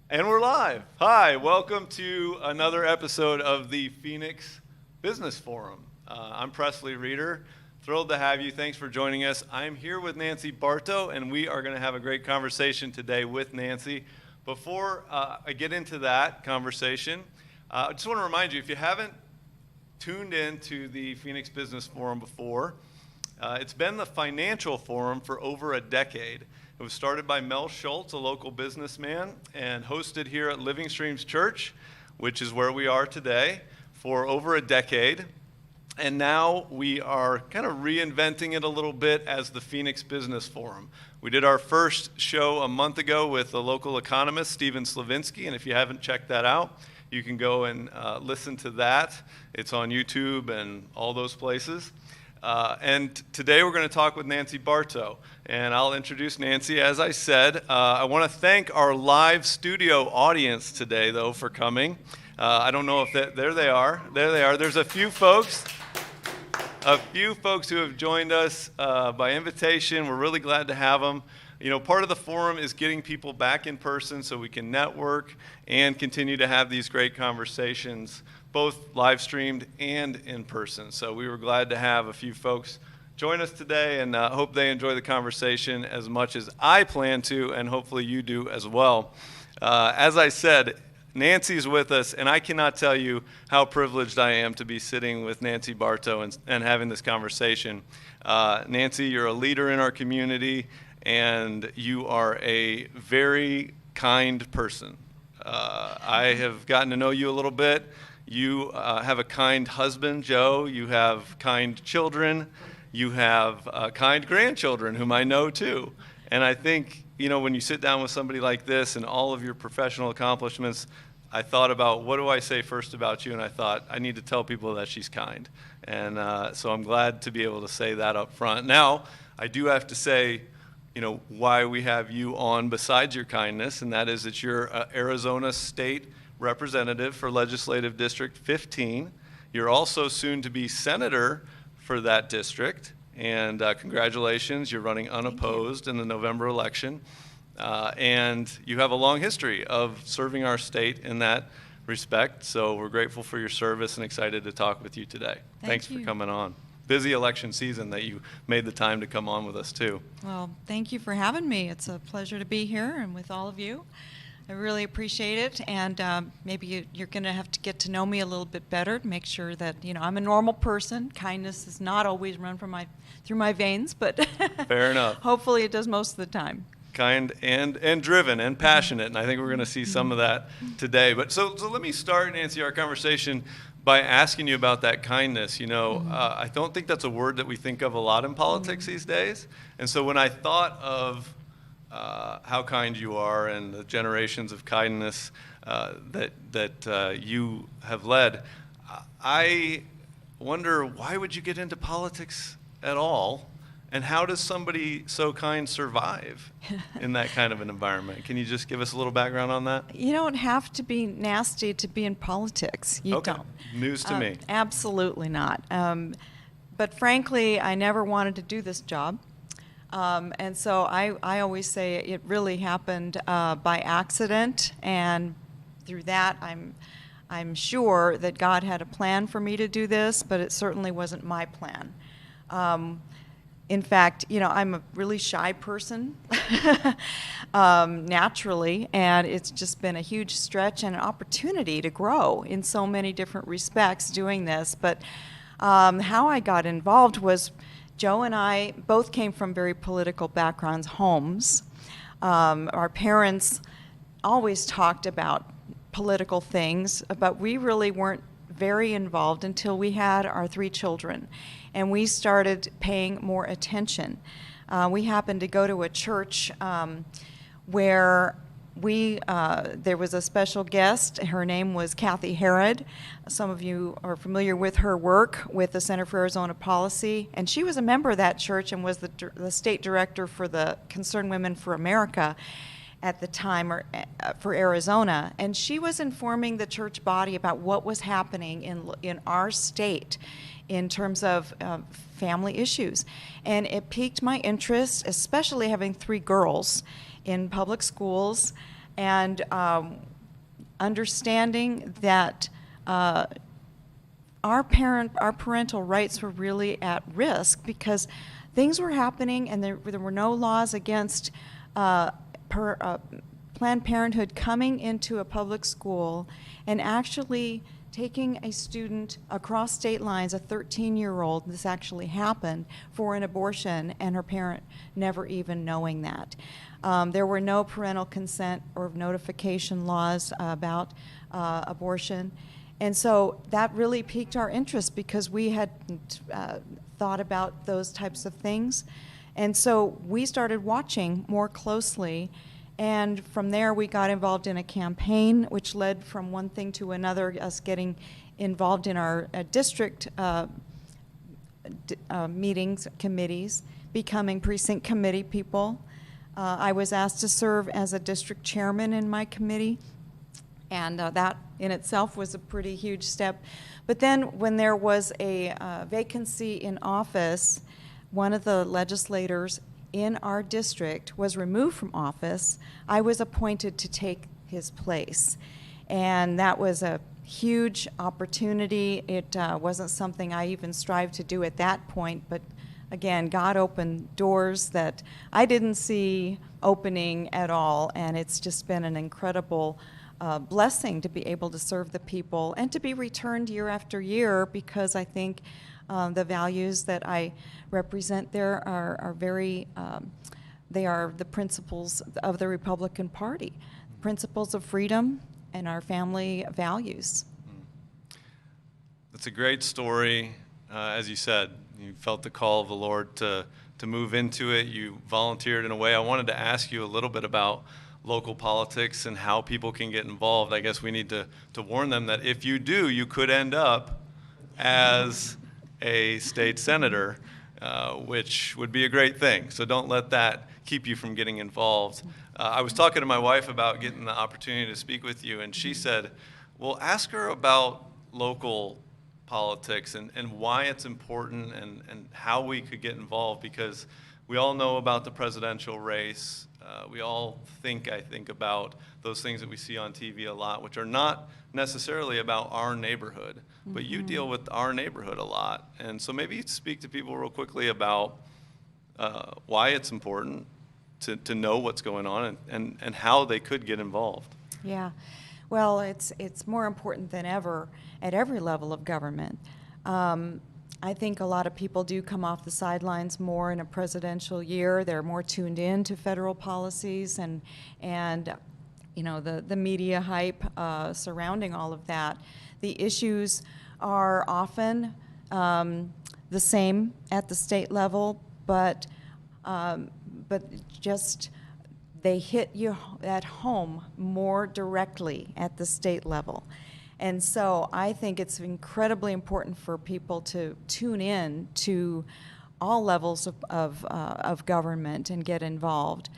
And we're live. Hi, welcome to another episode of the Phoenix Business Forum. I'm Presley Reeder. Thrilled to have you. Thanks for joining us. I'm here with Nancy Bartow, and we are going to have a great conversation today with Nancy. Before I get into that conversation, I just want to remind you, if you haven't tuned in to the Phoenix Business Forum before, it's been the financial forum for over a decade. It was started by Mel Schultz, a local businessman, and hosted here at Living Streams Church, which is where we are today, for over a decade. And now we are kind of reinventing it a little bit as the Phoenix Business Forum. We did our first show a month ago with the local economist, Stephen Slavinsky, and if you haven't checked that out, you can go and listen to that. It's on YouTube and all those places. And today we're going to talk with Nancy Bartow, and I'll introduce Nancy. As I said, I want to thank our live studio audience today, though, for coming. I don't know if there they are. There they are. There's a few folks who have joined us by invitation. We're really glad to have them. You know, part of the forum is getting people back in person so we can network and continue to have these great conversations, both live streamed and in person. So we were glad to have a few folks join us today, and hope they enjoy the conversation as much as I plan to, and hopefully you do as well. As I said, Nancy's with us, and I cannot tell you how privileged I am to be sitting with Nancy Bartow and having this conversation. Nancy, you're a leader in our community, and you are a very kind person. I have gotten to know you a little bit. You have a kind husband, Joe. You have kind children. You have kind grandchildren, whom I know too. And I think, you know, when you sit down with somebody like this and all of your professional accomplishments, I thought about, what do I say first about you? And I thought, I need to tell people that she's kind. And so I'm glad to be able to say that up front. Now, I do have to say, you know, why we have you on besides your kindness, and that is that you're Arizona State Representative for Legislative District 15. You're also soon to be Senator for that district, and congratulations, you're running unopposed in the November election, and you have a long history of serving our state in that respect, so we're grateful for your service and excited to talk with you today. Thanks for coming on. Busy election season that you made the time to come on with us too. Well, thank you for having me. It's a pleasure to be here and with all of you. I really appreciate it, and maybe you're going to have to get to know me a little bit better to make sure that, you know, I'm a normal person. Kindness does not always run through my veins, but fair enough. Hopefully it does most of the time. Kind and driven and passionate, and I think we're going to see some of that today. But so let me start, Nancy, our conversation by asking you about that kindness. You know, I don't think that's a word that we think of a lot in politics these days, and so when I thought of how kind you are and the generations of kindness that you have led, I wonder, why would you get into politics at all, and how does somebody so kind survive in that kind of an environment? Can you just give us a little background on that? You don't have to be nasty to be in politics. You okay. don't. News to me. Absolutely not. But frankly, I never wanted to do this job. And so I always say it really happened by accident, and through that I'm sure that God had a plan for me to do this, but it certainly wasn't my plan. In fact, you know, I'm a really shy person naturally, and it's just been a huge stretch and an opportunity to grow in so many different respects doing this. But how I got involved was Joe and I both came from very political backgrounds, homes. Our parents always talked about political things, but we really weren't very involved until we had our 3 children, and we started paying more attention. We happened to go to a church where there was a special guest. Her name was Kathy Herod. Some of you are familiar with her work with the Center for Arizona Policy, and she was a member of that church and was the state director for the Concerned Women for America at the time, for Arizona, and she was informing the church body about what was happening in our state in terms of family issues. And it piqued my interest, especially having 3 girls in public schools, and understanding that our parental rights were really at risk because things were happening and there were no laws against Planned Parenthood coming into a public school and actually taking a student across state lines, a 13-year-old, this actually happened, for an abortion, and her parent never even knowing that. There were no parental consent or notification laws about abortion. And so that really piqued our interest because we had thought about those types of things. And so we started watching more closely. And from there, we got involved in a campaign, which led from one thing to another, us getting involved in our district meetings, committees, becoming precinct committee people. I was asked to serve as a district chairman in my committee, and that in itself was a pretty huge step. But then when there was a vacancy in office, one of the legislators in our district was removed from office. I was appointed to take his place. And that was a huge opportunity. It wasn't something I even strived to do at that point, but again, God opened doors that I didn't see opening at all, and it's just been an incredible blessing to be able to serve the people and to be returned year after year, because I think the values that I represent there are very, they are the principles of the Republican Party, principles of freedom and our family values. That's a great story. As you said, you felt the call of the Lord to move into it. You volunteered in a way. I wanted to ask you a little bit about local politics and how people can get involved. I guess we need to warn them that if you do, you could end up as a state senator, which would be a great thing. So don't let that keep you from getting involved. I was talking to my wife about getting the opportunity to speak with you, and she said, well, ask her about local politics and why it's important and how we could get involved, because we all know about the presidential race. We all think, I think, about those things that we see on TV a lot, which are not necessarily about our neighborhood, but you deal with our neighborhood a lot. And so maybe speak to people real quickly about why it's important to know what's going on and how they could get involved. Yeah. Well, it's more important than ever at every level of government. I think a lot of people do come off the sidelines more in a presidential year. They're more tuned in to federal policies and you know, the media hype surrounding all of that. The issues are often the same at the state level, but just they hit you at home more directly at the state level. And so I think it's incredibly important for people to tune in to all levels of government and get involved.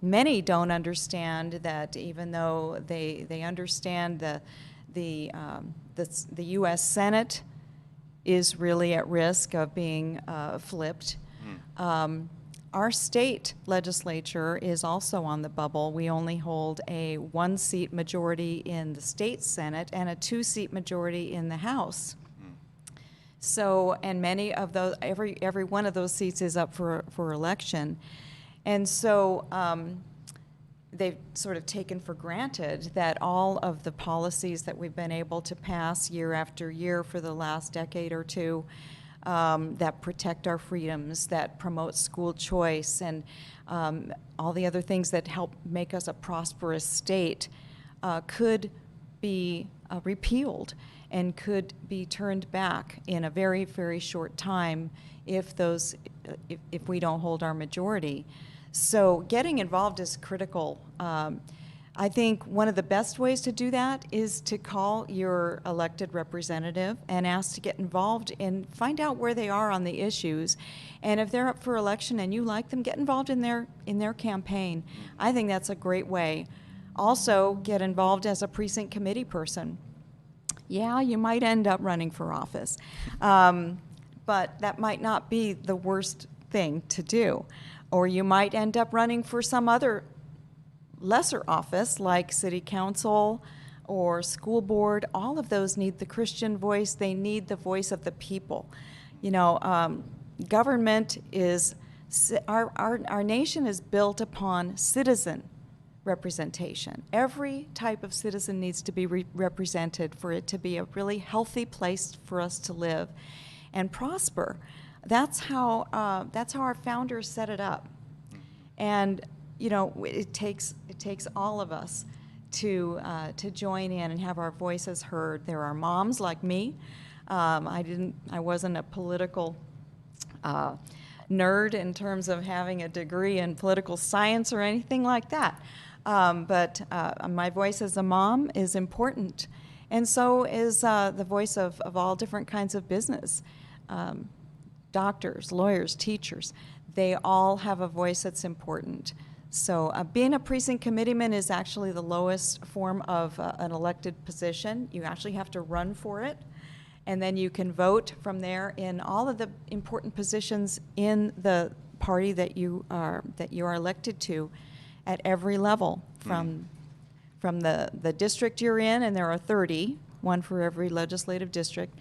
Many don't understand that, even though they understand the U.S. Senate is really at risk of being flipped. Our state legislature is also on the bubble. We only hold a 1-seat majority in the state Senate and a 2-seat majority in the House. So, and many of those, every one of those seats is up for election. And so they've sort of taken for granted that all of the policies that we've been able to pass year after year for the last decade or two that protect our freedoms, that promote school choice, and all the other things that help make us a prosperous state could be repealed and could be turned back in a very, very short time if we don't hold our majority. So getting involved is critical. I think one of the best ways to do that is to call your elected representative and ask to get involved and find out where they are on the issues. And if they're up for election and you like them, get involved in their campaign. I think that's a great way. Also, get involved as a precinct committee person. Yeah, you might end up running for office, but that might not be the worst thing to do. Or you might end up running for some other lesser office like city council or school board, all of those need the Christian voice. They need the voice of the people. You know, government is, our nation is built upon citizen representation. Every type of citizen needs to be represented for it to be a really healthy place for us to live and prosper. That's how our founders set it up. And you know, it takes all of us to join in and have our voices heard. There are moms like me. I wasn't a political nerd in terms of having a degree in political science or anything like that. But my voice as a mom is important, and so is the voice of all different kinds of business. Doctors, lawyers, teachers, they all have a voice that's important. So being a precinct committeeman is actually the lowest form of an elected position. You actually have to run for it, and then you can vote from there in all of the important positions in the party that you are elected to at every level, from the district you're in, and there are 30, one for every legislative district,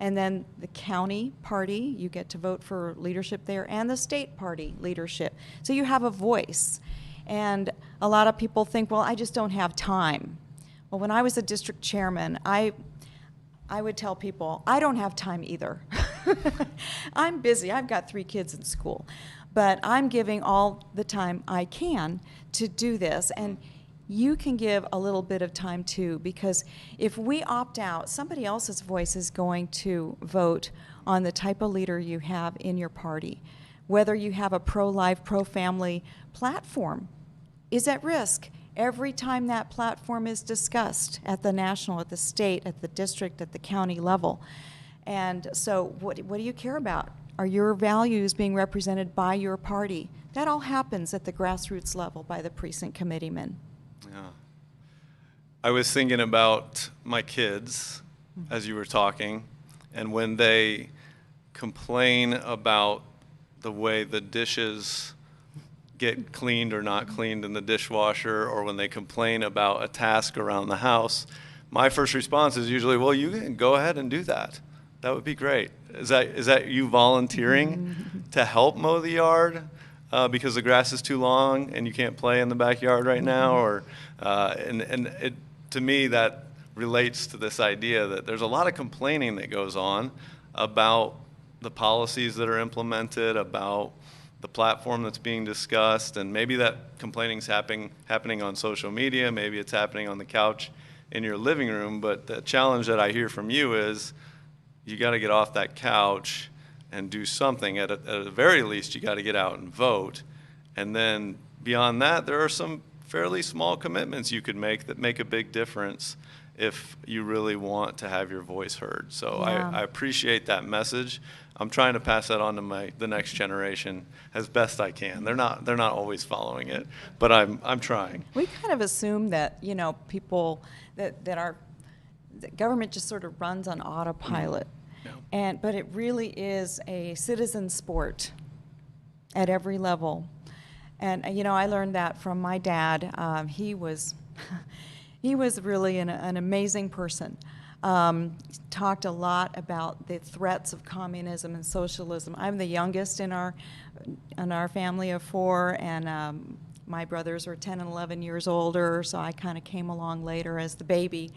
and then the county party, you get to vote for leadership there, and the state party leadership. So you have a voice. And a lot of people think, well, I just don't have time. Well, when I was a district chairman, I would tell people, I don't have time either. I'm busy. I've got 3 kids in school. But I'm giving all the time I can to do this. And you can give a little bit of time too, because if we opt out, somebody else's voice is going to vote on the type of leader you have in your party. Whether you have a pro-life, pro-family platform is at risk every time that platform is discussed at the national, at the state, at the district, at the county level. And so what do you care about? Are your values being represented by your party? That all happens at the grassroots level by the precinct committeemen. Yeah. I was thinking about my kids as you were talking, and when they complain about the way the dishes get cleaned or not cleaned in the dishwasher, or when they complain about a task around the house, my first response is usually, well, you can go ahead and do that. That would be great. Is that you volunteering to help mow the yard because the grass is too long and you can't play in the backyard right now? Or and it, to me, that relates to this idea that there's a lot of complaining that goes on about the policies that are implemented, about the platform that's being discussed, and maybe that complaining's happening on social media, maybe it's happening on the couch in your living room, but the challenge that I hear from you is you got to get off that couch and do something. At the very least, you got to get out and vote. And then beyond that, there are some fairly small commitments you could make that make a big difference if you really want to have your voice heard. So Yeah. I appreciate that message. I'm trying to pass that on to the next generation as best I can. They're not always following it, but I'm trying. We kind of assume that, people, that government just sort of runs on autopilot. Yeah. But it really is a citizen sport at every level. And, I learned that from my dad. He was really an amazing person. Talked a lot about the threats of communism and socialism. I'm the youngest in our family of 4, and my brothers were 10 and 11 years older, so I kind of came along later as the baby.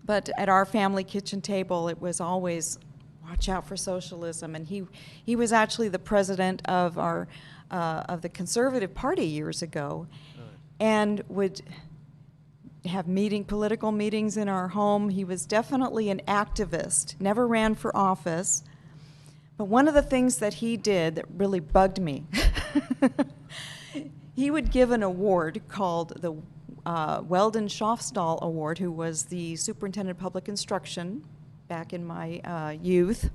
But at our family kitchen table, it was always, watch out for socialism. And he was actually the president of the Conservative Party years ago, and would have political meetings in our home. He was definitely an activist, never ran for office. But one of the things that he did that really bugged me, he would give an award called the Weldon Schofstall Award, who was the superintendent of public instruction back in my youth,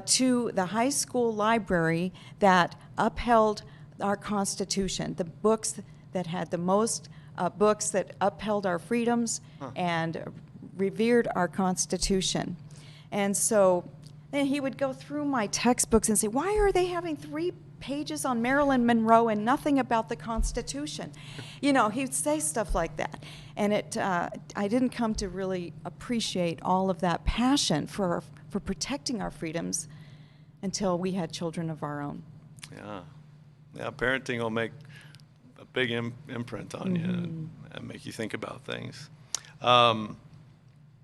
to the high school library that upheld our Constitution, the books that had the most books that upheld our freedoms and revered our Constitution. And so then he would go through my textbooks and say, why are they having 3 pages on Marilyn Monroe and nothing about the Constitution. He'd say stuff like that. And I didn't come to really appreciate all of that passion for protecting our freedoms until we had children of our own. Yeah, parenting will make a big imprint on you and make you think about things.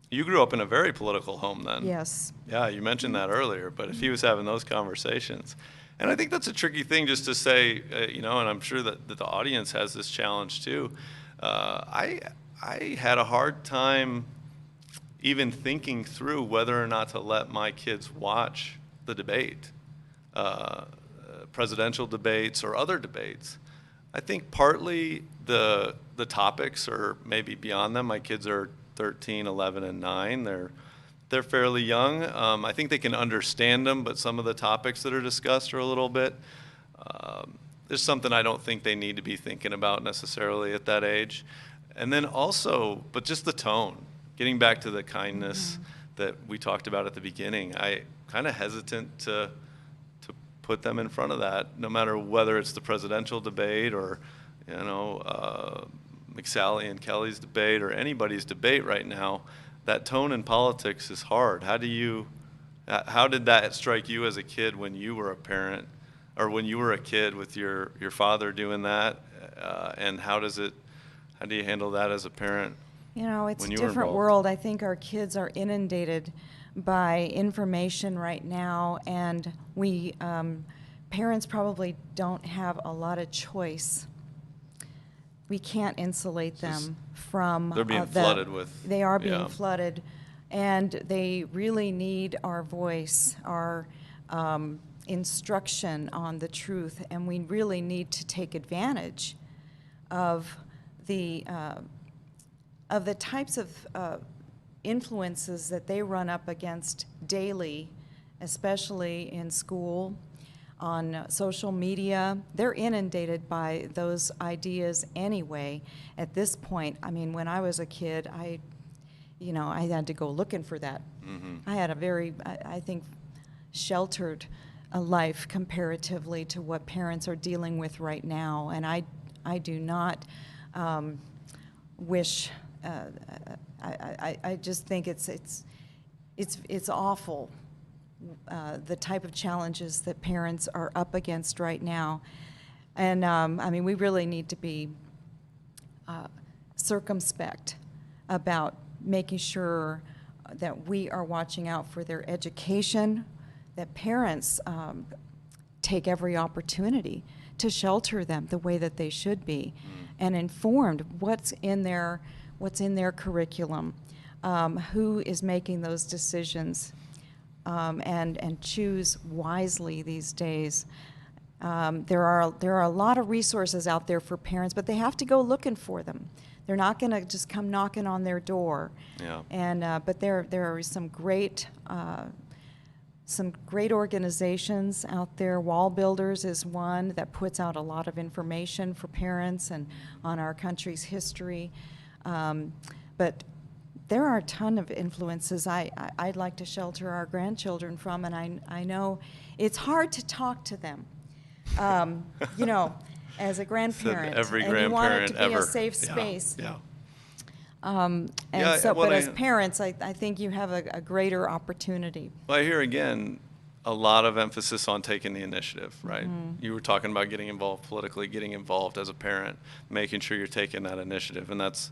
You grew up in a very political home then. Yes. Yeah, you mentioned that earlier, but if he was having those conversations, and I think that's a tricky thing just to say, and I'm sure that the audience has this challenge too. I had a hard time even thinking through whether or not to let my kids watch the debate, presidential debates or other debates. I think partly the topics are maybe beyond them. My kids are 13, 11, and 9. They're fairly young. I think they can understand them, but some of the topics that are discussed are a little bit, there's something I don't think they need to be thinking about necessarily at that age. And then also, but just the tone, getting back to the kindness that we talked about at the beginning, I kind of hesitant to put them in front of that, no matter whether it's the presidential debate or, McSally and Kelly's debate or anybody's debate right now. That tone in politics is hard. How did that strike you as a kid when you were a parent, or when you were a kid with your father doing that? And how do you handle that as a parent? It's a when you were different involved? world. I think our kids are inundated by information right now, and we parents probably don't have a lot of choice. We can't insulate them from They're being flooded with. They are being yeah. flooded, and they really need our voice, our instruction on the truth, and we really need to take advantage of the types of influences that they run up against daily, especially in school, on social media. They're inundated by those ideas anyway. At this point, when I was a kid, I had to go looking for that. I had a very, I think, sheltered life comparatively to what parents are dealing with right now, and I do not wish. I just think it's awful. The type of challenges that parents are up against right now. And we really need to be circumspect about making sure that we are watching out for their education, that parents take every opportunity to shelter them the way that they should be, and informed what's in their curriculum, who is making those decisions. And choose wisely these days. There are a lot of resources out there for parents, but they have to go looking for them. They're not going to just come knocking on their door. Yeah. And but there are some great organizations out there. Wall Builders is one that puts out a lot of information for parents and on our country's history. But there are a ton of influences I'd like to shelter our grandchildren from, and I know it's hard to talk to them, as a grandparent. Every and you want it to grandparent be ever. a safe space. Yeah. But as parents, I think you have a greater opportunity. Well, I hear again a lot of emphasis on taking the initiative, right? You were talking about getting involved politically, getting involved as a parent, making sure you're taking that initiative, and that's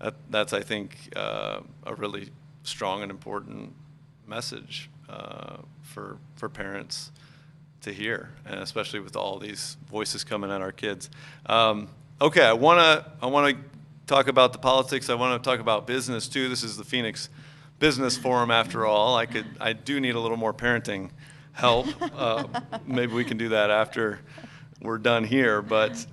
I think a really strong and important message for parents to hear, and especially with all these voices coming at our kids. Okay, I want to talk about the politics. I want to talk about business too. This is the Phoenix Business Forum, after all. I do need a little more parenting help. Maybe we can do that after we're done here. But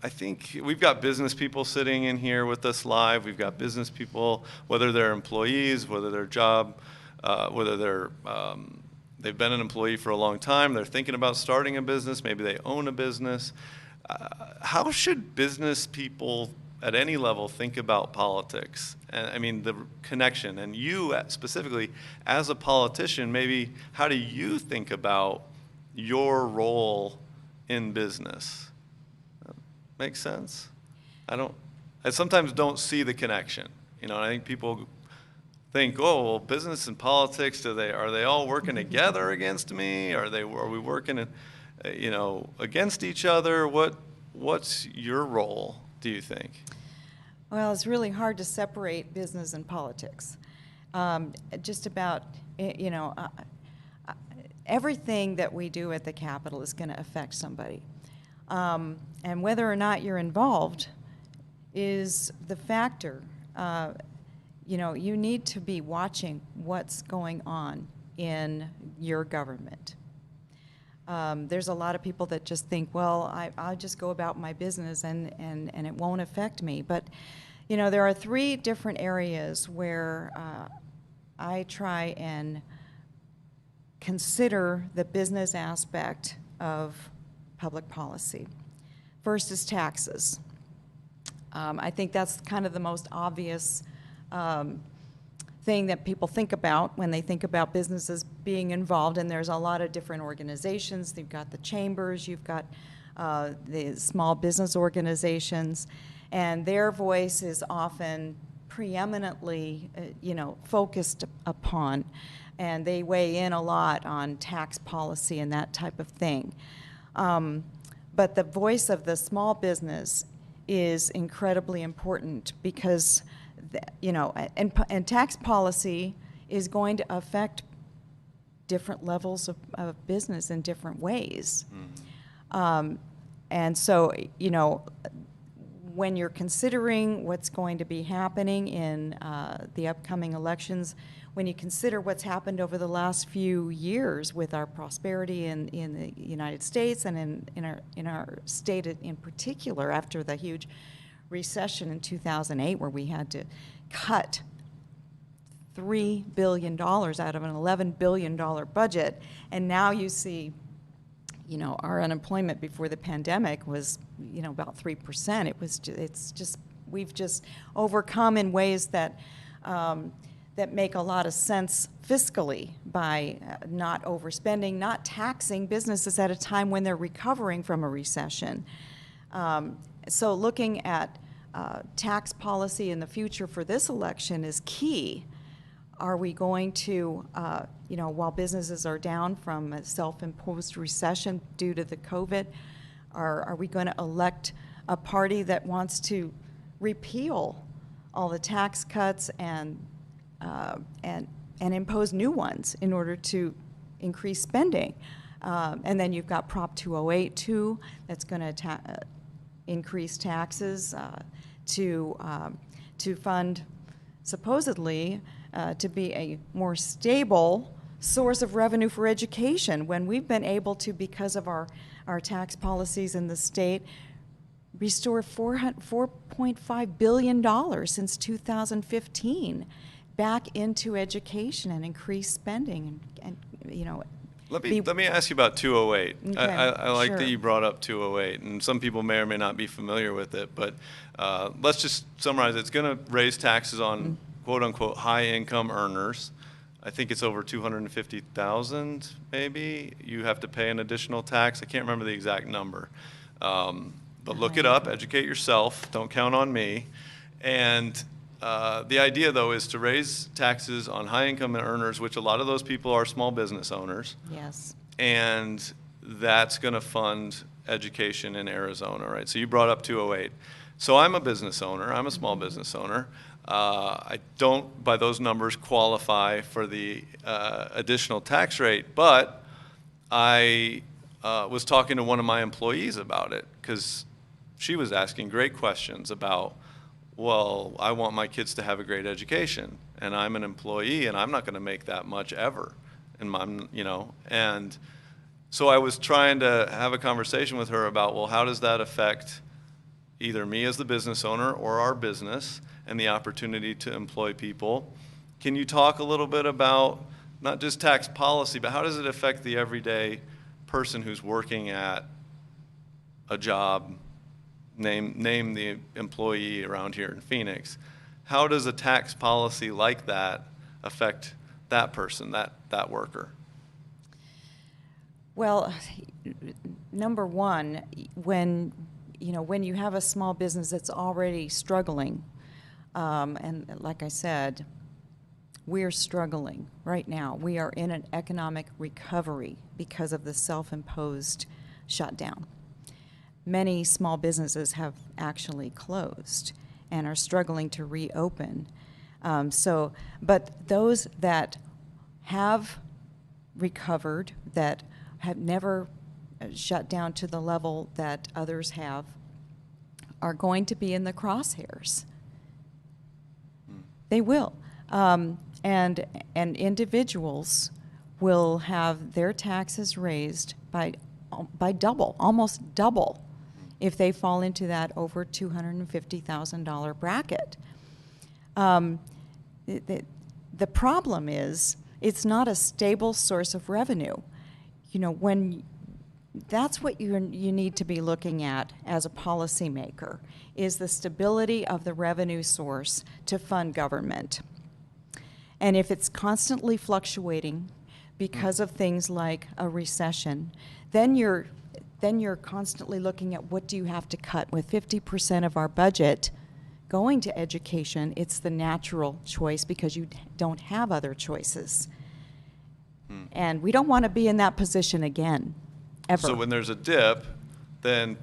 I think we've got business people sitting in here with us live. We've got business people, whether they're employees, whether they're they've been an employee for a long time, they're thinking about starting a business, maybe they own a business. How should business people at any level think about politics? And the connection, and you specifically as a politician, maybe how do you think about your role in business. Make sense? I sometimes don't see the connection. And I think people think, oh, well, business and politics, are they all working together against me? Are we working, against each other? What's your role, do you think? Well, it's really hard to separate business and politics. Just about, everything that we do at the Capitol is going to affect somebody. And whether or not you're involved is the factor. You need to be watching what's going on in your government. There's a lot of people that just think, well, I'll just go about my business and it won't affect me. But, there are 3 different areas where I try and consider the business aspect of public policy. First is taxes. I think that's kind of the most obvious thing that people think about when they think about businesses being involved, and there's a lot of different organizations. You've got the chambers, you've got the small business organizations, and their voice is often preeminently, focused upon, and they weigh in a lot on tax policy and that type of thing. But the voice of the small business is incredibly important because, and tax policy is going to affect different levels of business in different ways. And so, when you're considering what's going to be happening in the upcoming elections, when you consider what's happened over the last few years with our prosperity in the United States and in our state in particular after the huge recession in 2008 where we had to cut $3 billion out of an $11 billion budget, and now you see, our unemployment before the pandemic was, about 3%. It's just we've just overcome in ways that that make a lot of sense fiscally by not overspending, not taxing businesses at a time when they're recovering from a recession. So looking at tax policy in the future for this election is key. Are we going to, while businesses are down from a self-imposed recession due to the COVID, are we going to elect a party that wants to repeal all the tax cuts and impose new ones in order to increase spending? And then you've got Prop 208 too, that's going to increase taxes to fund supposedly to be a more stable source of revenue for education when we've been able to, because of our tax policies in the state, restore $4.5 billion since 2015 back into education and increase spending and Let me ask you about 208. Okay, I like sure. that you brought up 208, and some people may or may not be familiar with it, but let's just summarize. It's going to raise taxes on quote-unquote high-income earners. I think it's over $250,000 maybe. You have to pay an additional tax. I can't remember the exact number. But look it up, educate yourself, don't count on me. And the idea, though, is to raise taxes on high-income earners, which a lot of those people are small business owners. Yes. And that's going to fund education in Arizona, right? So you brought up 208. So I'm a business owner. I'm a small business owner. I don't, by those numbers, qualify for the additional tax rate, but I was talking to one of my employees about it because she was asking great questions about, well, I want my kids to have a great education, and I'm an employee, and I'm not going to make that much ever. And so I was trying to have a conversation with her about, well, how does that affect either me as the business owner or our business and the opportunity to employ people? Can you talk a little bit about not just tax policy, but how does it affect the everyday person who's working at a job? Name the employee around here in Phoenix. How does a tax policy like that affect that person, that worker? Well, number one, when when you have a small business that's already struggling, and like I said, we're struggling right now. We are in an economic recovery because of the self-imposed shutdown. Many small businesses have actually closed and are struggling to reopen. But those that have recovered, that have never shut down to the level that others have, are going to be in the crosshairs. They will. And individuals will have their taxes raised by double, almost double, if they fall into that over $250,000 bracket. The problem is it's not a stable source of revenue. When that's what you need to be looking at as a policymaker, is the stability of the revenue source to fund government. And if it's constantly fluctuating because of things like a recession, then you're constantly looking at what do you have to cut. With 50% of our budget going to education, it's the natural choice because you don't have other choices. And we don't want to be in that position again, ever. So when there's a dip, then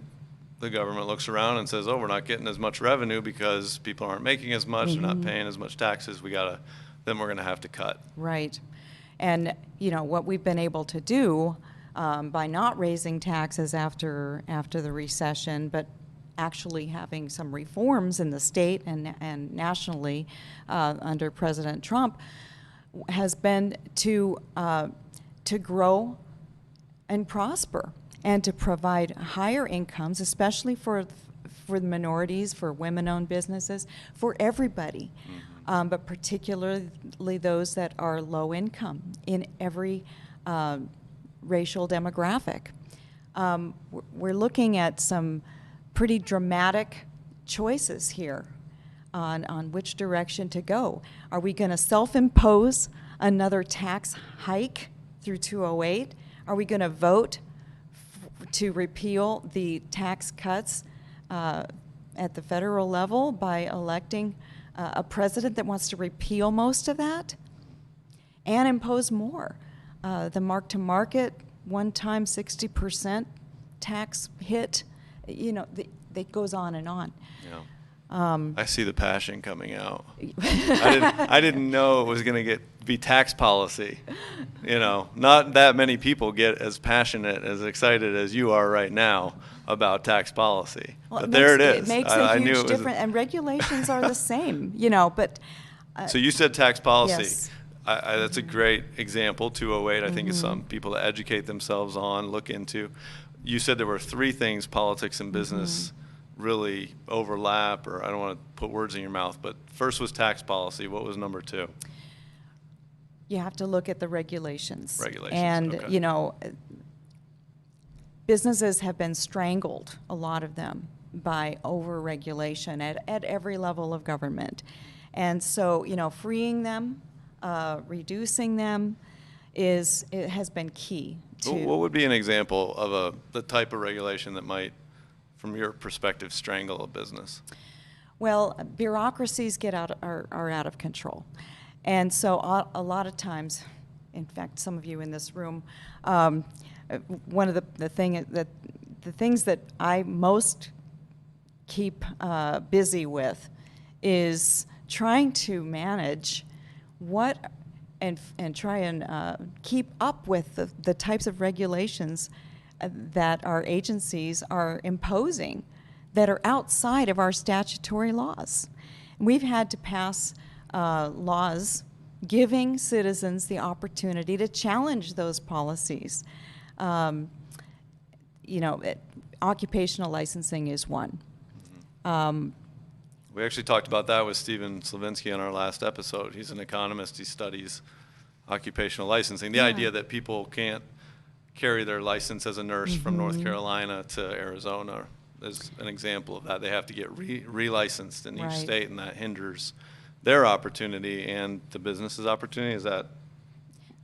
the government looks around and says, oh, we're not getting as much revenue because people aren't making as much, they're not paying as much taxes, then we're going to have to cut. Right. And, what we've been able to do by not raising taxes after the recession, but actually having some reforms in the state and nationally under President Trump, has been to grow and prosper and to provide higher incomes, especially for the minorities, for women-owned businesses, for everybody, but particularly those that are low income in every racial demographic. We're looking at some pretty dramatic choices here on which direction to go. Are we going to self-impose another tax hike through 208? Are we going to vote to repeal the tax cuts at the federal level by electing a president that wants to repeal most of that and impose more? The mark-to-market, one-time 60% tax hit, it goes on and on. Yeah. I see the passion coming out. I didn't know it was going to be tax policy. Not that many people get as passionate, as excited as you are right now about tax policy. Well, but there it is. It makes a huge difference, and regulations are the same. But so you said tax policy. Yes. That's a great example. 208. I think it's something people to educate themselves on, look into. You said there were three things politics and business really overlap, or I don't want to put words in your mouth, but first was tax policy. What was number two? You have to look at the regulations. And, okay. Businesses have been strangled, a lot of them, by over-regulation at every level of government. And so, freeing them, reducing them it has been key to... What would be an example of the type of regulation that might, from your perspective, strangle a business? Well, bureaucracies are out of control. And so a lot of times, in fact, some of you in this room, one of the things that I most keep busy with is trying to manage and try and keep up with the types of regulations that our agencies are imposing that are outside of our statutory laws. We've had to pass laws giving citizens the opportunity to challenge those policies. Occupational licensing is one. We actually talked about that with Stephen Slavinsky on our last episode. He's an economist. He studies occupational licensing. The idea that people can't carry their license as a nurse from North Carolina to Arizona is an example of that. They have to get relicensed in each state, and that hinders their opportunity and the business's opportunity. Is that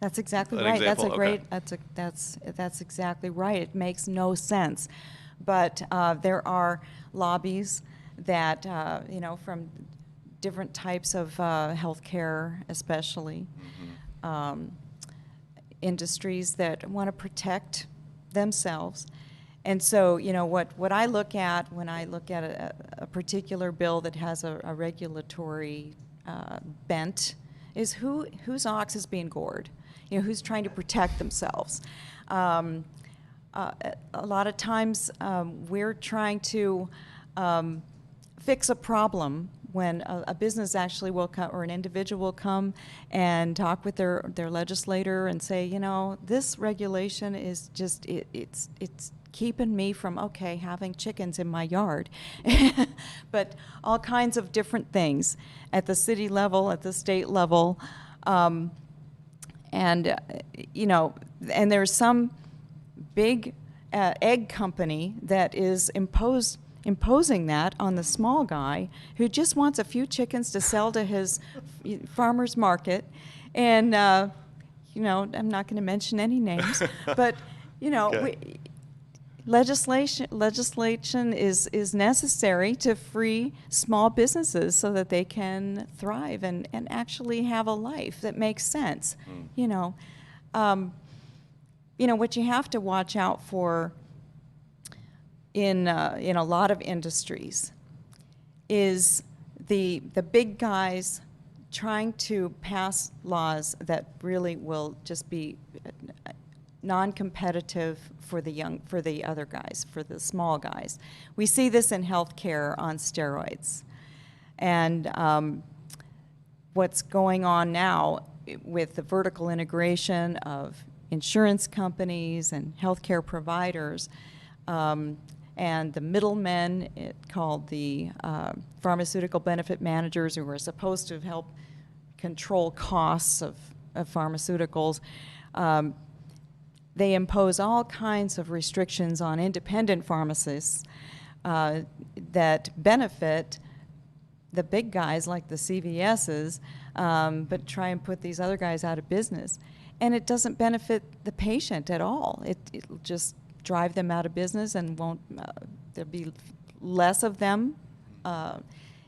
That's exactly An right. example? That's a Okay. great. That's exactly right. It makes no sense, but there are lobbies that from different types of healthcare, especially um, industries that want to protect themselves. And so, what I look at when I look at a particular bill that has a regulatory bent is whose ox is being gored, who's trying to protect themselves. A lot of times we're trying to fix a problem when a business actually will come, or an individual will come and talk with their legislator and say, this regulation is just, it's keeping me from, having chickens in my yard. But all kinds of different things at the city level, at the state level. And there's some big egg company that is imposing that on the small guy who just wants a few chickens to sell to his farmer's market. And, I'm not going to mention any names, but, Okay. legislation is necessary to free small businesses so that they can thrive and actually have a life that makes sense. What you have to watch out for in a lot of industries is the big guys trying to pass laws that really will just be non-competitive for the other guys, for the small guys. We see this in healthcare on steroids. And what's going on now with the vertical integration of insurance companies and healthcare providers, and the middlemen, called the pharmaceutical benefit managers, who are supposed to help control costs of pharmaceuticals. They impose all kinds of restrictions on independent pharmacists that benefit the big guys like the CVS's, but try and put these other guys out of business. And it doesn't benefit the patient at all. It'll just drive them out of business, and there'll be less of them.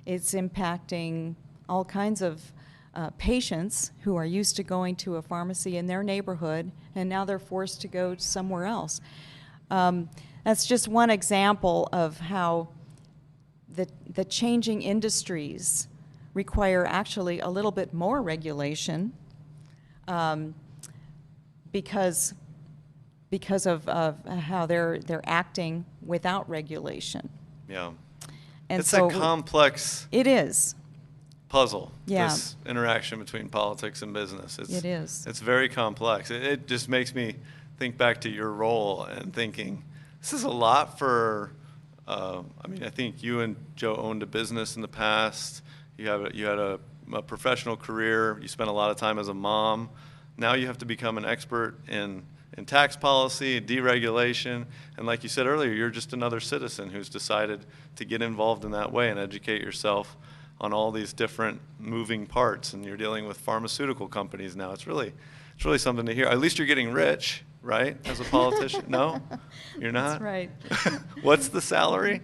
It's impacting all kinds of patients who are used to going to a pharmacy in their neighborhood, and now they're forced to go somewhere else. That's just one example of how the changing industries require actually a little bit more regulation, because of how they're acting without regulation. Yeah. And It's so a complex it is. puzzle, Yeah. this interaction between politics and business. It is. It's very complex. It just makes me think back to your role and thinking, this is a lot for, I think you and Joe owned a business in the past. You had a professional career. You spent a lot of time as a mom. Now you have to become an expert in tax policy, deregulation, and like you said earlier, you're just another citizen who's decided to get involved in that way and educate yourself on all these different moving parts. And you're dealing with pharmaceutical companies now. It's really something to hear. At least you're getting rich, right, as a politician? No, you're not. That's right. What's the salary?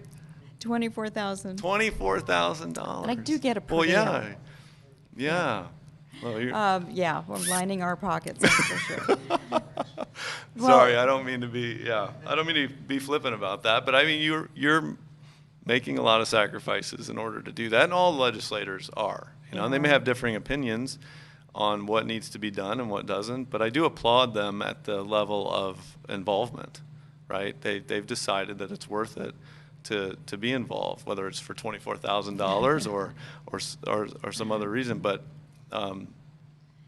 $24,000. $24,000. And I do get a per Well, diem. yeah. Well, Yeah, we're lining our pockets, that's for sure. Sorry, I don't mean to be flippant about that, but I mean you're making a lot of sacrifices in order to do that, and all legislators are, and they may have differing opinions on what needs to be done and what doesn't, but I do applaud them at the level of involvement, right? They've decided that it's worth it to be involved, whether it's for $24,000 or some other reason, but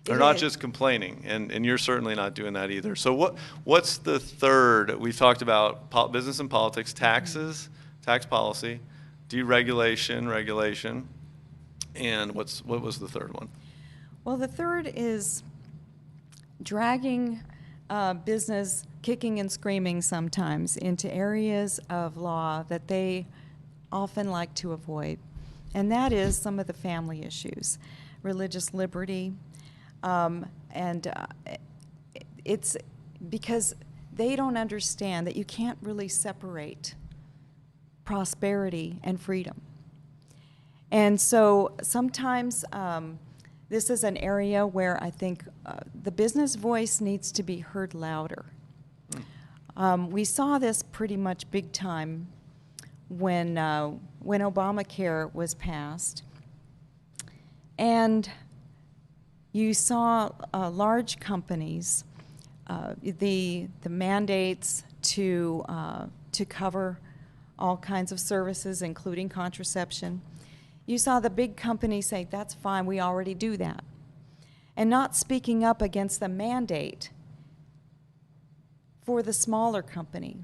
they're not just complaining, and you're certainly not doing that either. So what's the third? We've talked about business and politics, taxes, tax policy, deregulation, regulation, and what was the third one? Well, the third is dragging business, kicking and screaming sometimes, into areas of law that they often like to avoid. And that is some of the family issues, religious liberty, and it's because they don't understand that you can't really separate prosperity and freedom. And so sometimes this is an area where I think the business voice needs to be heard louder. We saw this pretty much big time when Obamacare was passed. And you saw large companies, the mandates to cover all kinds of services, including contraception. You saw the big companies say, that's fine, we already do that. And not speaking up against the mandate for the smaller company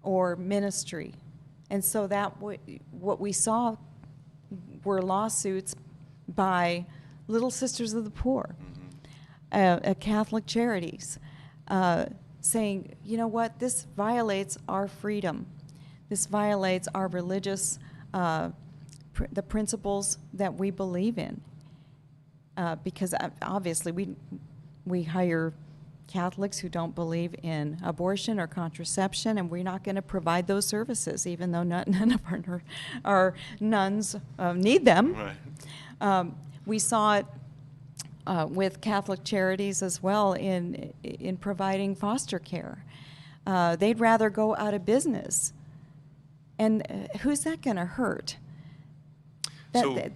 or ministry. And so that what we saw were lawsuits by Little Sisters of the Poor, Catholic charities, saying, you know what, this violates our freedom. This violates our religious, the principles that we believe in. Because obviously we hire Catholics who don't believe in abortion or contraception, and we're not going to provide those services, even though none of our nuns need them. Right. We saw it with Catholic charities as well in providing foster care. They'd rather go out of business. And who's that going to hurt? Those are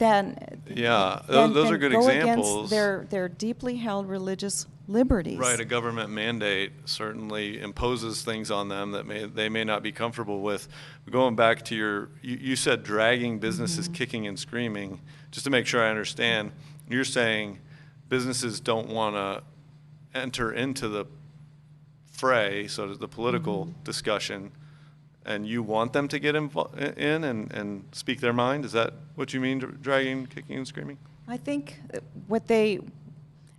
good go examples. Against their deeply held religious liberties. Right, a government mandate certainly imposes things on them that they may not be comfortable with. Going back to you said dragging businesses kicking and screaming. Just to make sure I understand, you're saying businesses don't want to enter into the fray, so the political discussion, and you want them to get in and speak their mind? Is that what you mean, dragging, kicking, and screaming? I think what they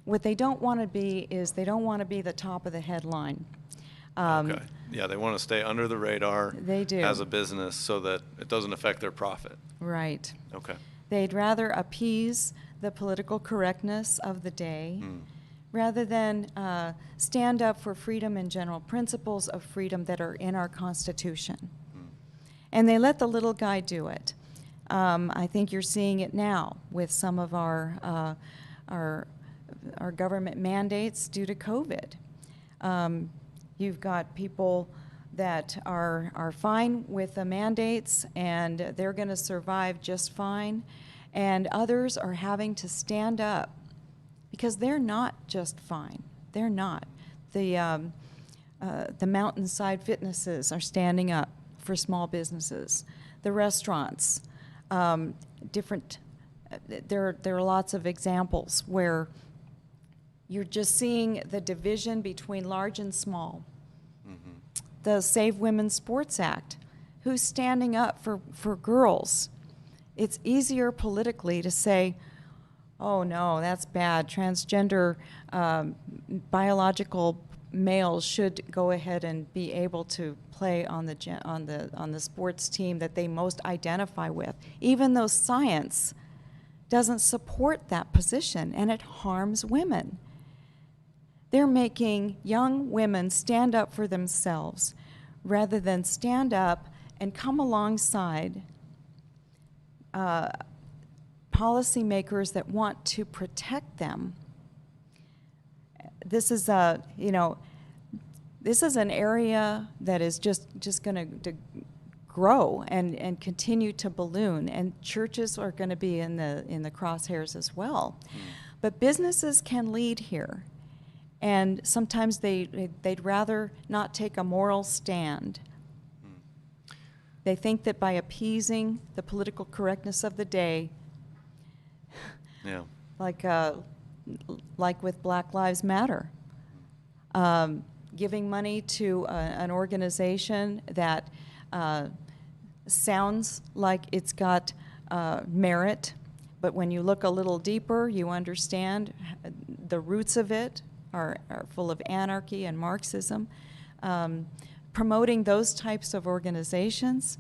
don't want to be is they don't want to be the top of the headline. Okay. Yeah, they want to stay under the radar. They do. As a business so that it doesn't affect their profit. Right. Okay. They'd rather appease the political correctness of the day rather than stand up for freedom and general principles of freedom that are in our Constitution. And they let the little guy do it. I think you're seeing it now with some of our government mandates due to COVID. You've got people that are fine with the mandates and they're going to survive just fine, and others are having to stand up because they're not just fine. They're not. The mountainside fitnesses are standing up for small businesses. The restaurants, different. There are lots of examples where you're just seeing the division between large and small. The Save Women's Sports Act, who's standing up for girls? It's easier politically to say, oh no, that's bad. Transgender biological males should go ahead and be able to play on the sports team that they most identify with, even though science doesn't support that position and it harms women. They're making young women stand up for themselves rather than stand up and come alongside policymakers that want to protect them. This is an area that is just going to grow and continue to balloon, and churches are going to be in the crosshairs as well. But businesses can lead here. And sometimes they'd rather not take a moral stand. They think that by appeasing the political correctness of the day, like with Black Lives Matter, giving money to an organization that sounds like it's got merit, but when you look a little deeper, you understand the roots of it are full of anarchy and Marxism. Promoting those types of organizations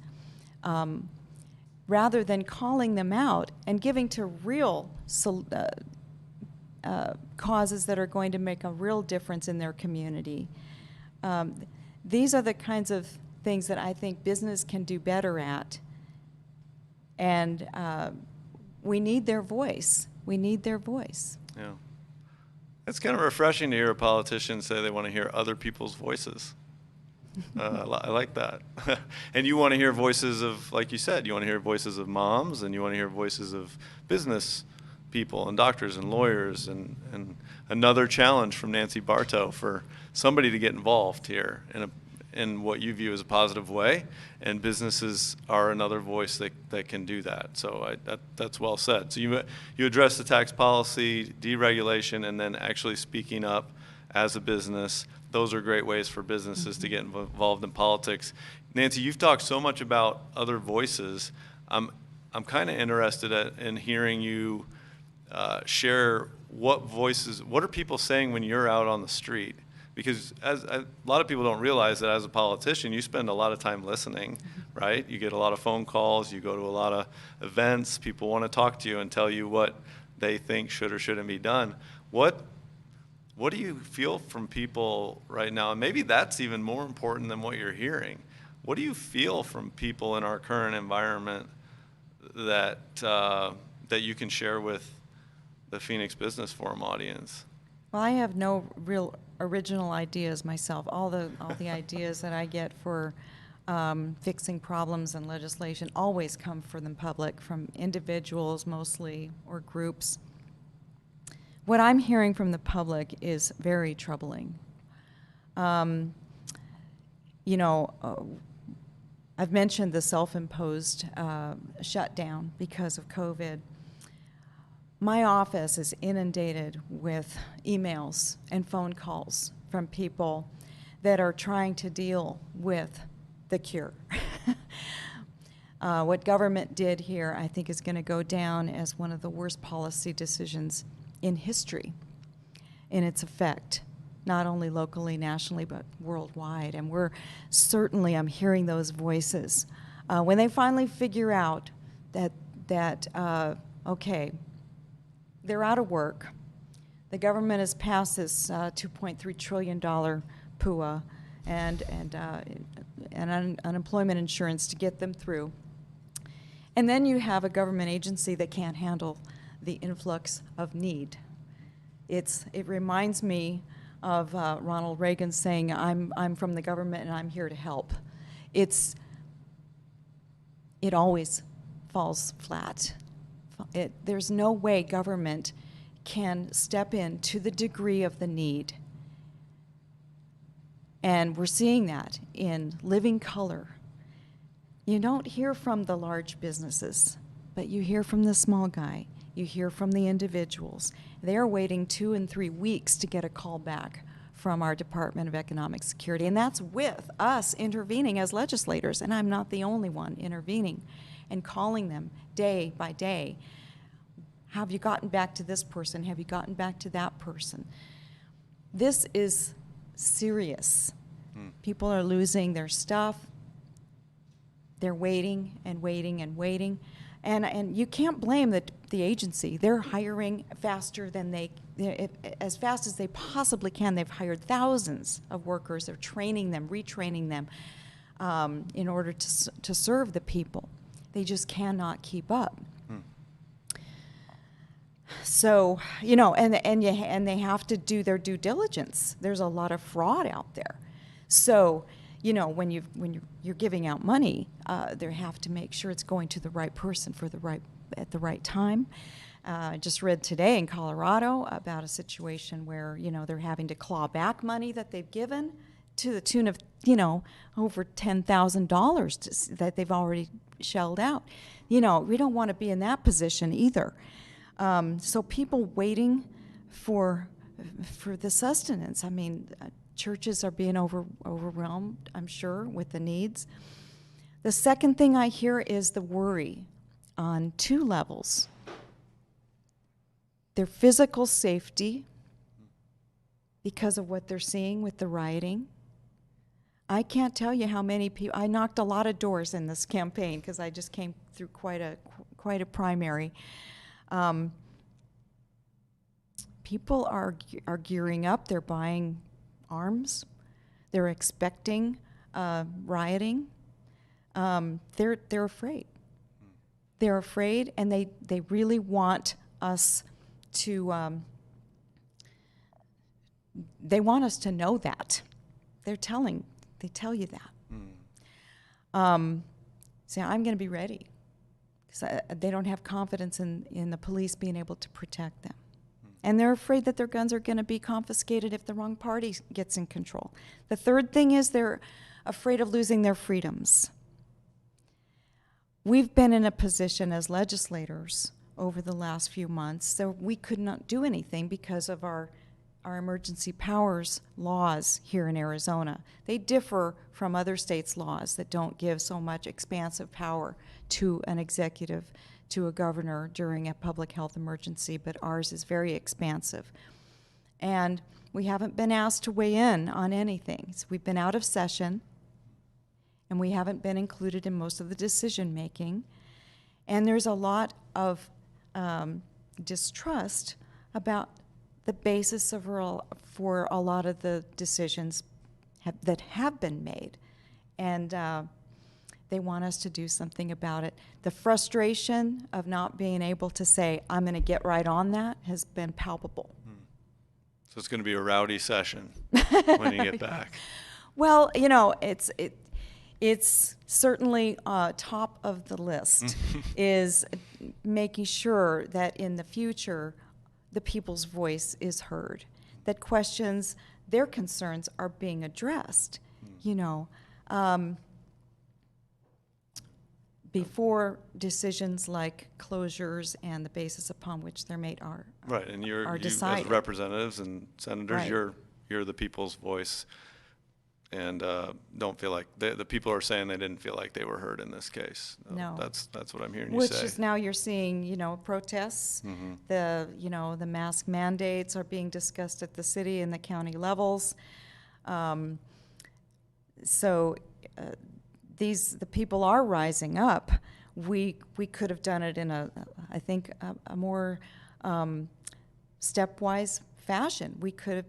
rather than calling them out and giving to real causes that are going to make a real difference in their community. These are the kinds of things that I think business can do better at. And we need their voice. We need their voice. Yeah. It's kind of refreshing to hear a politician say they want to hear other people's voices. I like that. And you want to hear voices of, like you said, you want to hear voices of moms, and you want to hear voices of business people and doctors and lawyers, and another challenge from Nancy Bartow for somebody to get involved here in what you view as a positive way, and businesses are another voice that can do that. So that's well said. So you address the tax policy, deregulation, and then actually speaking up as a business. Those are great ways for businesses to get involved in politics. Nancy, you've talked so much about other voices. I'm kind of interested in hearing you share what are people saying when you're out on the street? Because a lot of people don't realize that as a politician, you spend a lot of time listening, right? You get a lot of phone calls, you go to a lot of events, people want to talk to you and tell you what they think should or shouldn't be done. What do you feel from people right now? And maybe that's even more important than what you're hearing. What do you feel from people in our current environment that you can share with the Phoenix Business Forum audience? Well, I have no real original ideas myself. All the ideas that I get for fixing problems and legislation always come from the public, from individuals mostly, or groups. What I'm hearing from the public is very troubling. You know, I've mentioned the self-imposed shutdown because of COVID. My office is inundated with emails and phone calls from people that are trying to deal with the cure. What government did here, I think, is going to go down as one of the worst policy decisions in history in its effect, not only locally, nationally, but worldwide. And I'm hearing those voices. When they finally figure out that okay, they're out of work, the government has passed this $2.3 trillion PUA and unemployment insurance to get them through. And then you have a government agency that can't handle the influx of need. It reminds me of Ronald Reagan saying, I'm from the government and I'm here to help. It always falls flat. There's no way government can step in to the degree of the need. And we're seeing that in living color. You don't hear from the large businesses, but you hear from the small guy. You hear from the individuals. They're waiting 2 and 3 weeks to get a call back from our Department of Economic Security. And that's with us intervening as legislators. And I'm not the only one intervening and calling them day by day. Have you gotten back to this person? Have you gotten back to that person? This is serious. People are losing their stuff. They're waiting and waiting and waiting. And you can't blame the agency. They're hiring faster than as fast as they possibly can. They've hired thousands of workers. They're training them, retraining them in order to serve the people. They just cannot keep up. So, you know, and they have to do their due diligence. There's a lot of fraud out there. So, you know, when you're giving out money, they have to make sure it's going to the right person at the right time. I just read today in Colorado about a situation where, you know, they're having to claw back money that they've given to the tune of, you know, over $10,000 that they've already shelled out. You know, we don't want to be in that position either. So people waiting for the sustenance. I mean, churches are being overwhelmed, I'm sure, with the needs. The second thing I hear is the worry on 2 levels. Their physical safety, because of what they're seeing with the rioting. I can't tell you how many people, I knocked a lot of doors in this campaign because I just came through quite a primary. people are gearing up. They're buying arms. They're expecting rioting. They're afraid. They're afraid, and they really want us to. They want us to know that. They tell you that. So I'm going to be ready, because they don't have confidence in the police being able to protect them. And they're afraid that their guns are going to be confiscated if the wrong party gets in control. The third thing is they're afraid of losing their freedoms. We've been in a position as legislators over the last few months that we could not do anything because of our emergency powers laws here in Arizona. They differ from other states' laws that don't give so much expansive power to an executive, to a governor during a public health emergency, but ours is very expansive. And we haven't been asked to weigh in on anything. So we've been out of session, and we haven't been included in most of the decision making. And there's a lot of distrust about the basis for a lot of the decisions that have been made. And they want us to do something about it. The frustration of not being able to say, I'm going to get right on that, has been palpable. So it's going to be a rowdy session when you get back. Well, it's certainly top of the list is making sure that in the future the people's voice is heard, that questions, their concerns are being addressed, before decisions like closures and the basis upon which they're made are right. And you decided. As representatives and senators, right. you're the people's voice, and don't feel like the people are saying they didn't feel like they were heard in this case. No. That's what I'm hearing you Which say. is now you're seeing, protests. The mask mandates are being discussed at the city and the county levels. The people are rising up. We could have done it in a more stepwise fashion. We could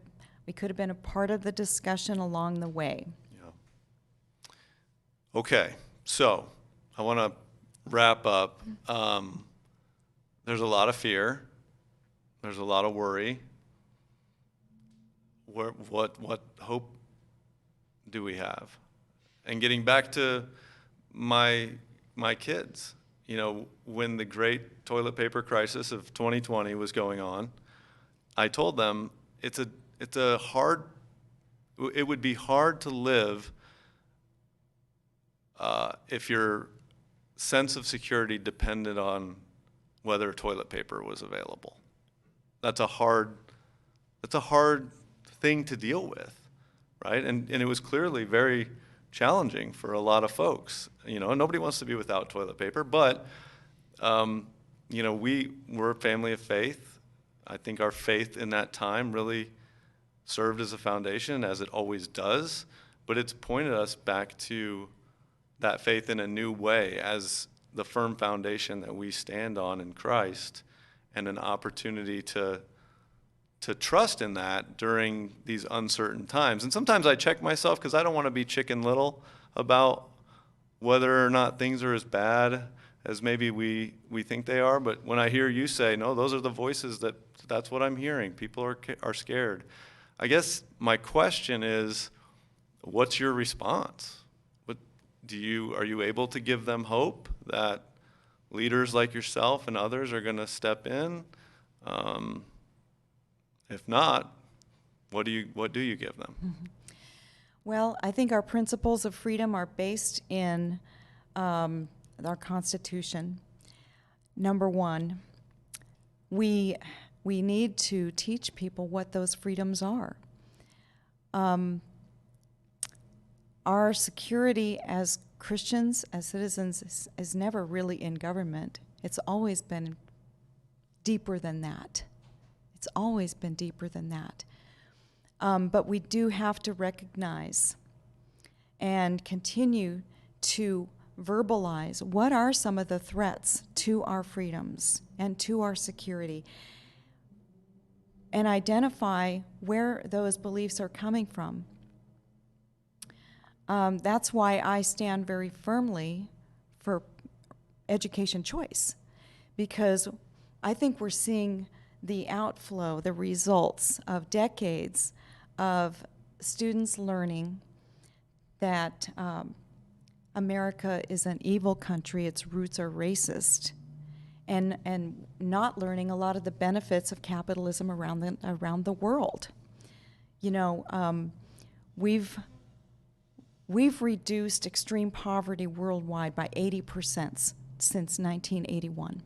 have been a part of the discussion along the way. Yeah. Okay, so I want to wrap up. There's a lot of fear. There's a lot of worry. What hope do we have? And getting back to my kids, when the great toilet paper crisis of 2020 was going on, I told them it would be hard to live if your sense of security depended on whether toilet paper was available. That's a hard thing to deal with, right? And it was clearly very challenging for a lot of folks. Nobody wants to be without toilet paper, but we're a family of faith. I think our faith in that time really served as a foundation, as it always does, but it's pointed us back to that faith in a new way as the firm foundation that we stand on in Christ, and an opportunity to trust in that during these uncertain times. And sometimes I check myself because I don't want to be Chicken Little about whether or not things are as bad as maybe we think they are. But when I hear you say, no, those are the voices that's what I'm hearing. People are scared. I guess my question is, what's your response? Are you able to give them hope that leaders like yourself and others are going to step in? If not, what do you give them? Mm-hmm. Well, I think our principles of freedom are based in our Constitution. Number one, we need to teach people what those freedoms are. Our security as Christians, as citizens, is never really in government. It's always been deeper than that. It's always been deeper than that. But we do have to recognize and continue to verbalize what are some of the threats to our freedoms and to our security. and identify where those beliefs are coming from. That's why I stand very firmly for education choice, because I think we're seeing the outflow, the results of decades of students learning that America is an evil country, its roots are racist, and not learning a lot of the benefits of capitalism around the world. You know, we've reduced extreme poverty worldwide by 80% since 1981.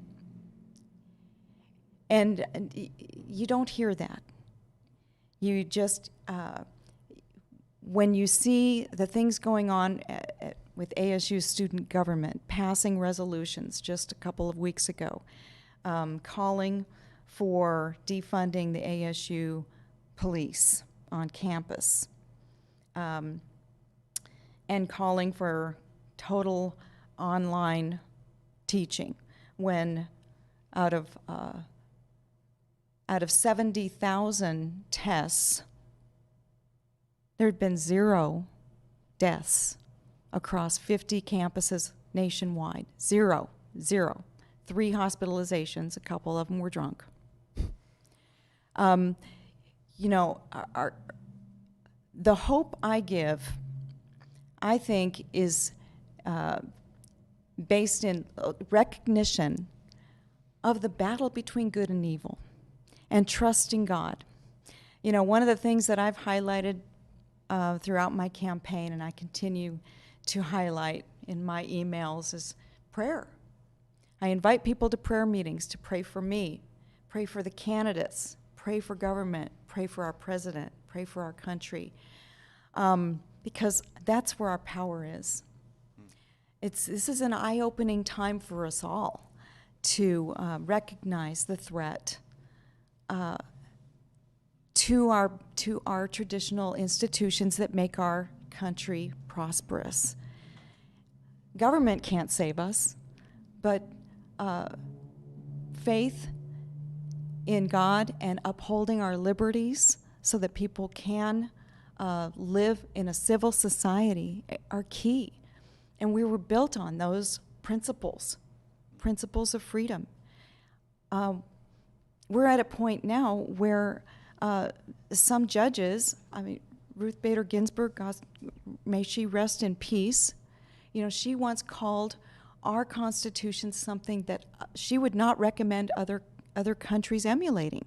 And you don't hear that. You just, when you see the things going on with ASU student government, passing resolutions just a couple of weeks ago, calling for defunding the ASU police on campus, and calling for total online teaching, when out of 70,000 tests, there had been 0 deaths across 50 campuses nationwide. 0. 3 hospitalizations, a couple of them were drunk. You know, the hope I give, I think, is based in recognition of the battle between good and evil, and trusting God. You know, one of the things that I've highlighted throughout my campaign, and I continue to highlight in my emails, is prayer. I invite people to prayer meetings to pray for me, pray for the candidates, pray for government, pray for our president, pray for our country, because that's where our power is. This is an eye-opening time for us all to recognize the threat to our traditional institutions that make our country prosperous. Government can't save us, but faith in God and upholding our liberties so that people can live in a civil society are key. And we were built on those principles of freedom. We're at a point now where some judges, I mean, Ruth Bader Ginsburg, God, may she rest in peace, you know, she once called our Constitution something that she would not recommend other countries emulating.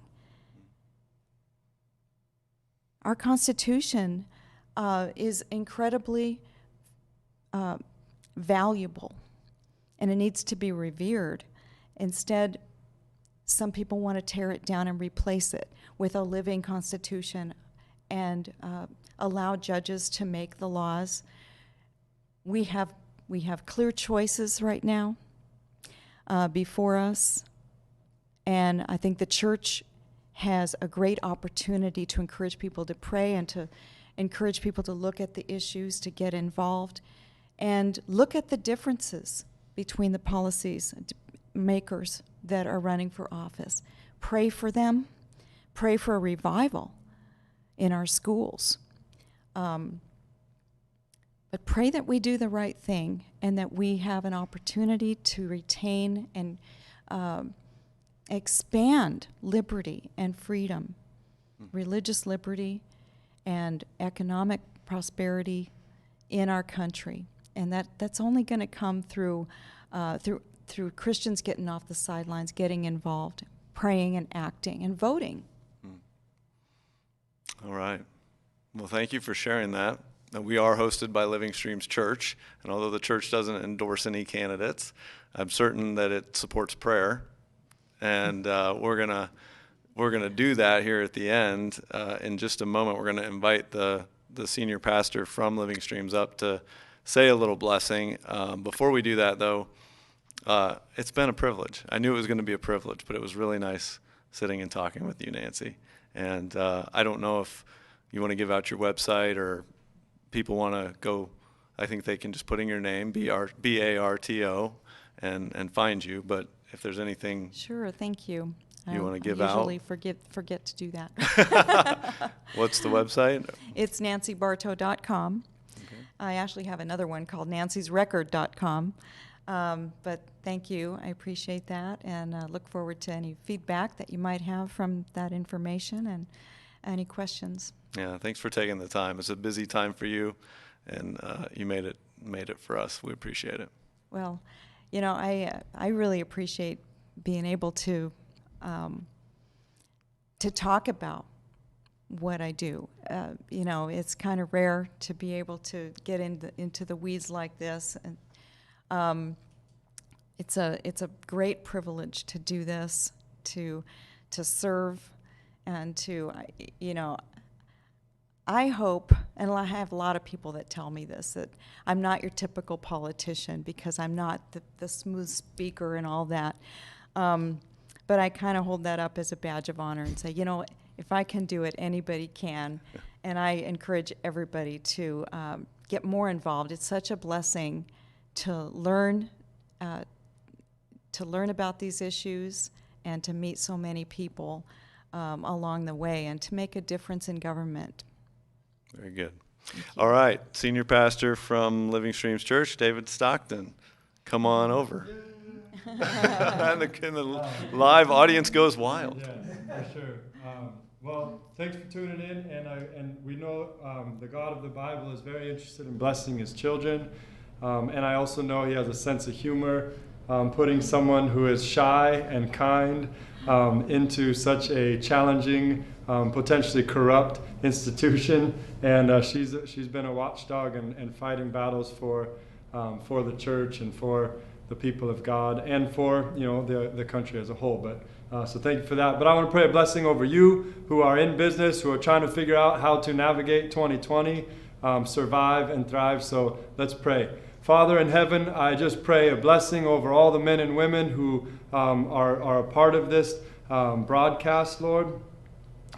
Our Constitution is incredibly valuable, and it needs to be revered. Instead, some people want to tear it down and replace it with a living Constitution and allow judges to make the laws. We have clear choices right now before us, and I think the church has a great opportunity to encourage people to pray and to encourage people to look at the issues, to get involved, and look at the differences between the policies makers that are running for office. Pray for them. Pray for a revival in our schools. But pray that we do the right thing and that we have an opportunity to retain and expand liberty and freedom, religious liberty and economic prosperity in our country. And that's only going to come through Christians getting off the sidelines, getting involved, praying and acting and voting. All right. Well, thank you for sharing that. We are hosted by Living Streams Church, and although the church doesn't endorse any candidates, I'm certain that it supports prayer, and we're gonna do that here at the end. In just a moment, we're gonna invite the senior pastor from Living Streams up to say a little blessing. Before we do that, though, it's been a privilege. I knew it was going to be a privilege, but it was really nice sitting and talking with you, Nancy. And I don't know if you want to give out your website or people want to go. I think they can just put in your name, B-A-R-T-O, and find you. But if there's anything. Sure, thank you. You want to give I out? usually forget to do that. What's the website? It's nancybartow.com. Okay. I actually have another one called nancysrecord.com. But thank you. I appreciate that, and look forward to any feedback that you might have from that information and any questions. Yeah, thanks for taking the time. It's a busy time for you, and you made it for us. We appreciate it. Well, I really appreciate being able to talk about what I do. It's kind of rare to be able to get into the weeds like this, and it's a great privilege to do this, to serve, and to I hope, and I have a lot of people that tell me this, that I'm not your typical politician because I'm not the smooth speaker and all that. But I kind of hold that up as a badge of honor and say, if I can do it, anybody can. And I encourage everybody to get more involved. It's such a blessing to learn about these issues and to meet so many people along the way and to make a difference in government. Very good. All right, Senior Pastor from Living Streams Church, David Stockton. Come on over. and the live audience goes wild. Yeah, for sure. Well, thanks for tuning in, and we know the God of the Bible is very interested in blessing his children, and I also know he has a sense of humor, putting someone who is shy and kind into such a challenging, potentially corrupt institution, and she's been a watchdog and fighting battles for the church and for the people of God and for the country as a whole. But so thank you for that. But I want to pray a blessing over you who are in business, who are trying to figure out how to navigate 2020, survive and thrive. So let's pray. Father in heaven, I just pray a blessing over all the men and women who are a part of this broadcast, Lord.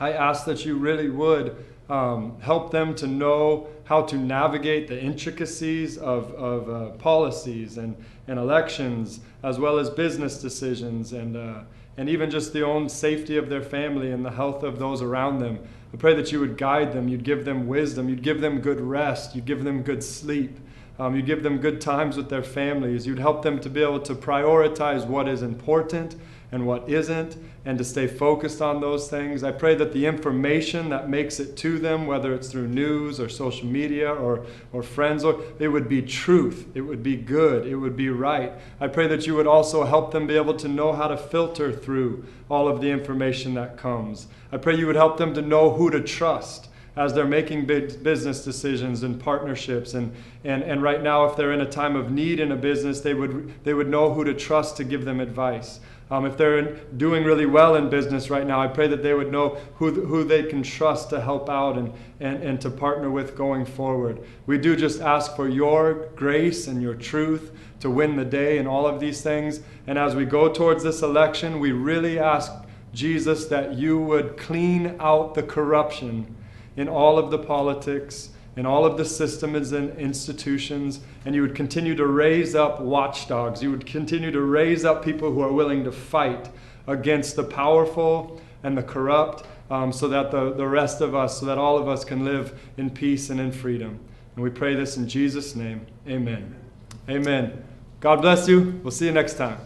I ask that you really would help them to know how to navigate the intricacies of policies and elections, as well as business decisions and even just the own safety of their family and the health of those around them. I pray that you would guide them, you'd give them wisdom, you'd give them good rest, you'd give them good sleep, you'd give them good times with their families, you'd help them to be able to prioritize what is important and what isn't, and to stay focused on those things. I pray that the information that makes it to them, whether it's through news or social media or friends, it would be truth, it would be good, it would be right. I pray that you would also help them be able to know how to filter through all of the information that comes. I pray you would help them to know who to trust as they're making big business decisions and partnerships. And right now, if they're in a time of need in a business, they would know who to trust to give them advice. If they're doing really well in business right now, I pray that they would know who they can trust to help out and to partner with going forward. We do just ask for your grace and your truth to win the day in all of these things. And as we go towards this election, we really ask, Jesus, that you would clean out the corruption in all of the politics, in all of the systems and institutions, and you would continue to raise up watchdogs. You would continue to raise up people who are willing to fight against the powerful and the corrupt, so that the rest of us, so that all of us can live in peace and in freedom. And we pray this in Jesus' name. Amen. Amen. God bless you. We'll see you next time.